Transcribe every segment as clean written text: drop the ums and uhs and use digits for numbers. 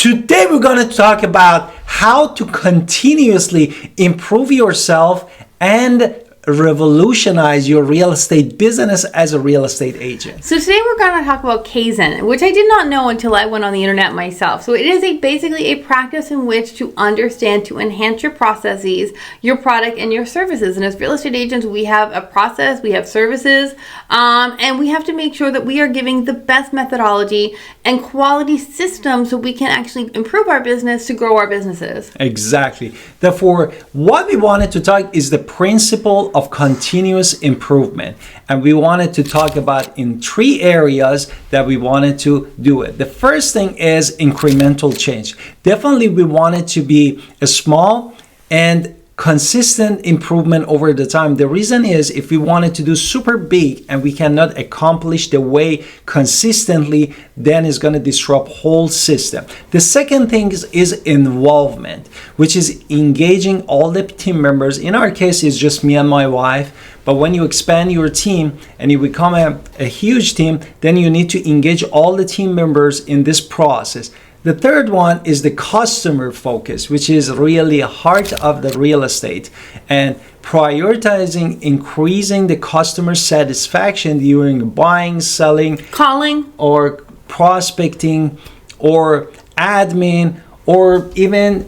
Today we're going to talk about how to continuously improve yourself and revolutionize your real estate business as a real estate agent. So today we're going to talk about Kaizen, which I did not know until I went on the internet myself. So it is basically a practice in which to understand, to enhance your processes, your product, and your services. And as real estate agents, we have a process, we have services, and we have to make sure that we are giving the best methodology and quality systems so we can actually improve our business to grow our businesses. Exactly. Therefore, what we wanted to talk is the principle of continuous improvement, and we wanted to talk about in 3 areas that we wanted to do it. The first thing is incremental change. Definitely we want it to be a small and consistent improvement over the time. The reason is if we wanted to do super big and we cannot accomplish the way consistently, then it's going to disrupt whole system. The second thing is involvement, which is engaging all the team members. In our case, it's just me and my wife. But when you expand your team and you become a huge team, then you need to engage all the team members in this process. The third one is the customer focus, which is really a heart of the real estate, and prioritizing increasing the customer satisfaction during buying, selling, Calling, or prospecting, or admin, or even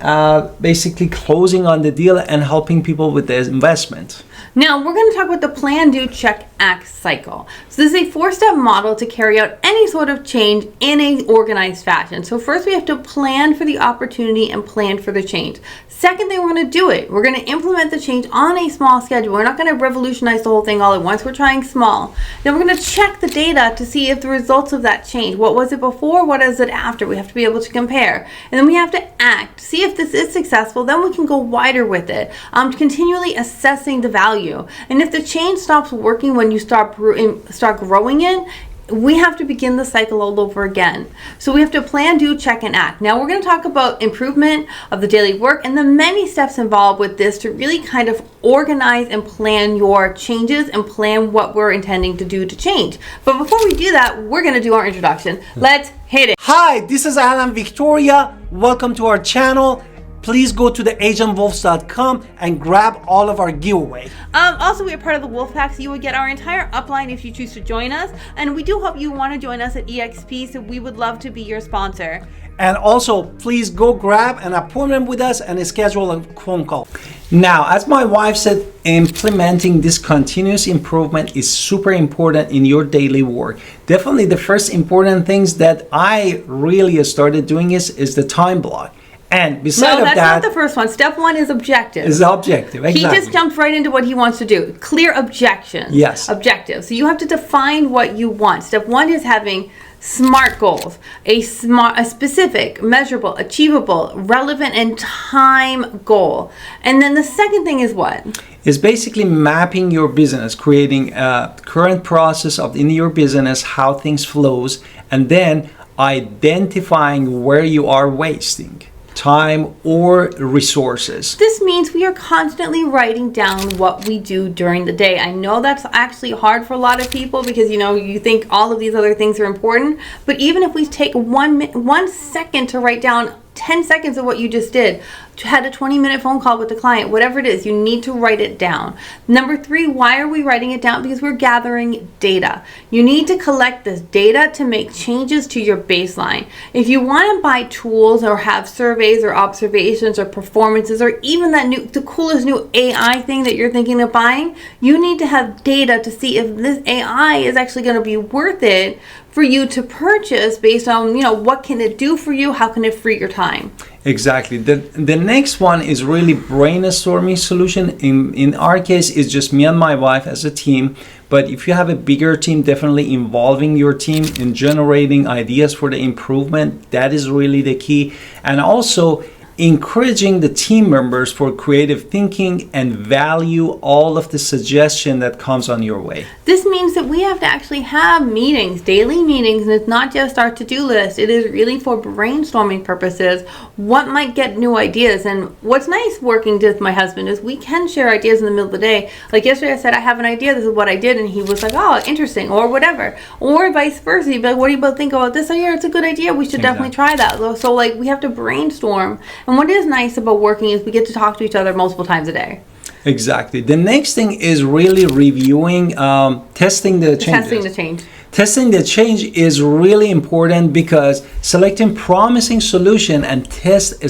basically closing on the deal and helping people with the investment. Now, we're going to talk about the plan, do, check, act cycle. So this is a 4-step model to carry out any sort of change in an organized fashion. So first we have to plan for the opportunity and plan for the change. Second thing, we're going to do it. We're going to implement the change on a small schedule. We're not going to revolutionize the whole thing all at once. We're trying small. Then we're going to check the data to see if the results of that change, what was it before, what is it after? We have to be able to compare. And then we have to act, see if this is successful, then we can go wider with it, continually assessing the value. And if the change stops working when you start growing it, we have to begin the cycle all over again. So we have to plan, do, check, and act. Now we're going to talk about improvement of the daily work and the many steps involved with this to really kind of organize and plan your changes and plan what we're intending to do to change. But before we do that, we're going to do our introduction. Let's hit it. Hi, this is Alan Victoria. Welcome to our channel. Please go to theagentwolves.com and grab all of our giveaway. Also, we are part of the Wolf Pack, so you would get our entire upline if you choose to join us. And we do hope you want to join us at EXP, so we would love to be your sponsor. And also, please go grab an appointment with us and schedule a phone call. Now, as my wife said, implementing this continuous improvement is super important in your daily work. Definitely the first important things that I really started doing is the time block. And besides no, that's that, not the first one. Step 1 is objective. Is objective, exactly. He just jumped right into what he wants to do. Clear objections. Yes. Objective. So you have to define what you want. Step 1 is having SMART goals. A specific, measurable, achievable, relevant, and time goal. And then the second thing is what? Is basically mapping your business, creating a current process in your business, how things flows, and then identifying where you are wasting time or resources. This means we are constantly writing down what we do during the day. I know that's actually hard for a lot of people because you think all of these other things are important, but even if we take 1 second to write down 10 seconds of what you just did, had a 20-minute phone call with the client, whatever it is, you need to write it down. Number 3, why are we writing it down? Because we're gathering data. You need to collect this data to make changes to your baseline. If you want to buy tools or have surveys or observations or performances or even the coolest new AI thing that you're thinking of buying, you need to have data to see if this AI is actually going to be worth it for you to purchase based on, what can it do for you? How can it free your time? Exactly. The next one is really brainstorming solution. In our case, it's just me and my wife as a team. But if you have a bigger team, definitely involving your team in generating ideas for the improvement. That is really the key. And also encouraging the team members for creative thinking and value all of the suggestion that comes on your way. This means that we have to actually have meetings, daily meetings, and it's not just our to-do list. It is really for brainstorming purposes, what might get new ideas. And what's nice working with my husband is we can share ideas in the middle of the day. Like yesterday I said, I have an idea, this is what I did, and he was like, oh, interesting, or whatever. Or vice versa, he'd be like, what do you both think about this? Oh yeah, it's a good idea, we should definitely try that. So like we have to brainstorm. And what is nice about working is we get to talk to each other multiple times a day. Exactly. The next thing is really reviewing, testing the changes. Testing the change. Testing the change is really important because selecting promising solution and test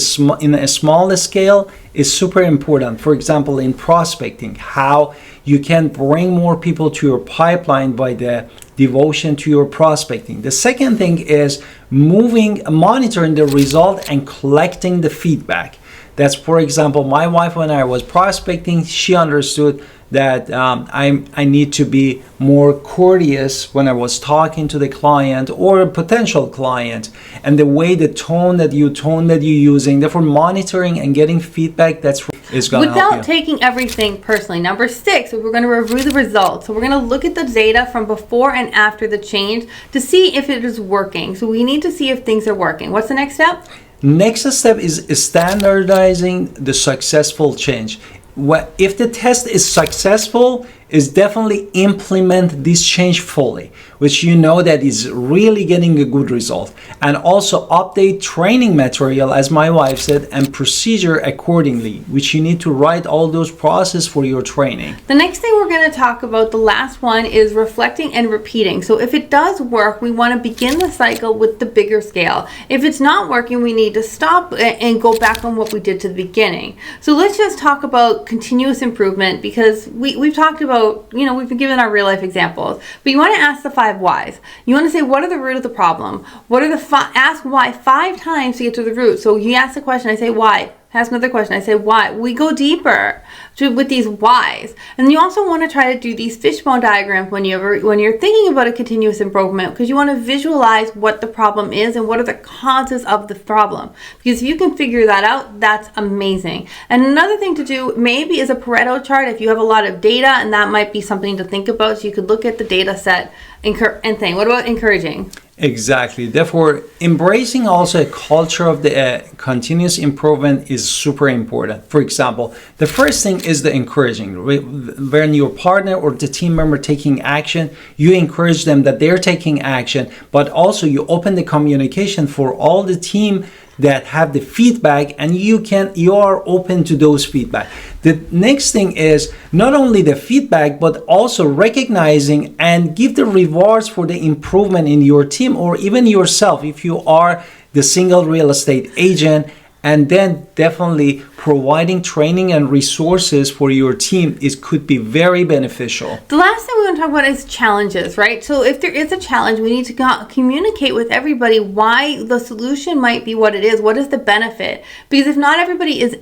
in a smaller scale is super important. For example, in prospecting, how you can bring more people to your pipeline by the devotion to your prospecting. The second thing is monitoring the result and collecting the feedback. That's, for example, my wife, when I was prospecting, she understood that I need to be more courteous when I was talking to the client or a potential client, and the way the tone that you're using. Therefore, monitoring and getting feedback is going to help you. Without taking everything personally. Number 6, we're going to review the results. So we're going to look at the data from before and after the change to see if it is working. So we need to see if things are working. What's the next step? Next step is standardizing the successful change. If the test is successful, is definitely implement this change fully, which you know that is really getting a good result. And also update training material, as my wife said, and procedure accordingly, which you need to write all those processes for your training. The next thing we're going to talk about, the last one, is reflecting and repeating. So if it does work, we want to begin the cycle with the bigger scale. If it's not working, we need to stop and go back on what we did to the beginning. So let's just talk about continuous improvement, because we've talked about, we've been given our real life examples, but you want to ask the 5 whys. You want to say, what are the root of the problem? What are ask why 5 times to get to the root. So you ask the question, I say why. Ask another question, I say why. We go deeper with these whys. And you also want to try to do these fishbone diagrams when you're thinking about a continuous improvement, because you want to visualize what the problem is and what are the causes of the problem. Because if you can figure that out, that's amazing. And another thing to do maybe is a Pareto chart if you have a lot of data, and that might be something to think about. So you could look at the data set and think. What about encouraging? Exactly. Therefore, embracing also a culture of the continuous improvement is super important. For example, the first thing is the encouraging. When your partner or the team member taking action, you encourage them that they're taking action, but also you open the communication for all the team that have the feedback, and you are open to those feedback. The next thing is not only the feedback, but also recognizing and give the rewards for the improvement in your team or even yourself if you are the single real estate agent. And then definitely providing training and resources for your team could be very beneficial. The last thing we're going to talk about is challenges, right? So if there is a challenge, we need to communicate with everybody why the solution might be what it is. What is the benefit? Because if not everybody is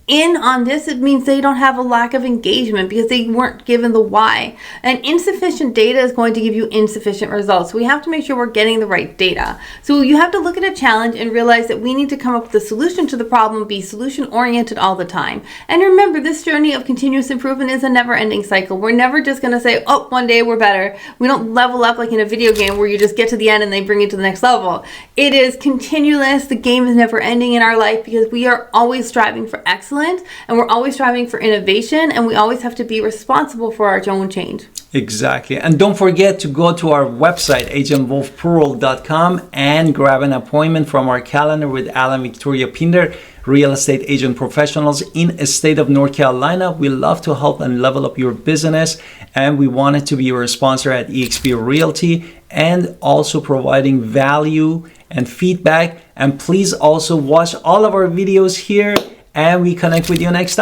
in on this, it means they don't have a lack of engagement because they weren't given the why. And insufficient data is going to give you insufficient results. So we have to make sure we're getting the right data. So you have to look at a challenge and realize that we need to come up with a solution to the problem, be solution oriented all the time. And remember, this journey of continuous improvement is a never ending cycle. We're never just going to say, oh, one day we're better. We don't level up like in a video game where you just get to the end and they bring you to the next level. It is continuous. The game is never ending in our life because we are always striving for excellence. And we're always striving for innovation, and we always have to be responsible for our own change. Exactly. And don't forget to go to our website, agentwolfpro.com, and grab an appointment from our calendar with Alan Victoria Pinder, real estate agent professionals in the state of North Carolina. We love to help and level up your business, and we wanted to be your sponsor at eXp Realty and also providing value and feedback. And please also watch all of our videos here, and we connect with you next time.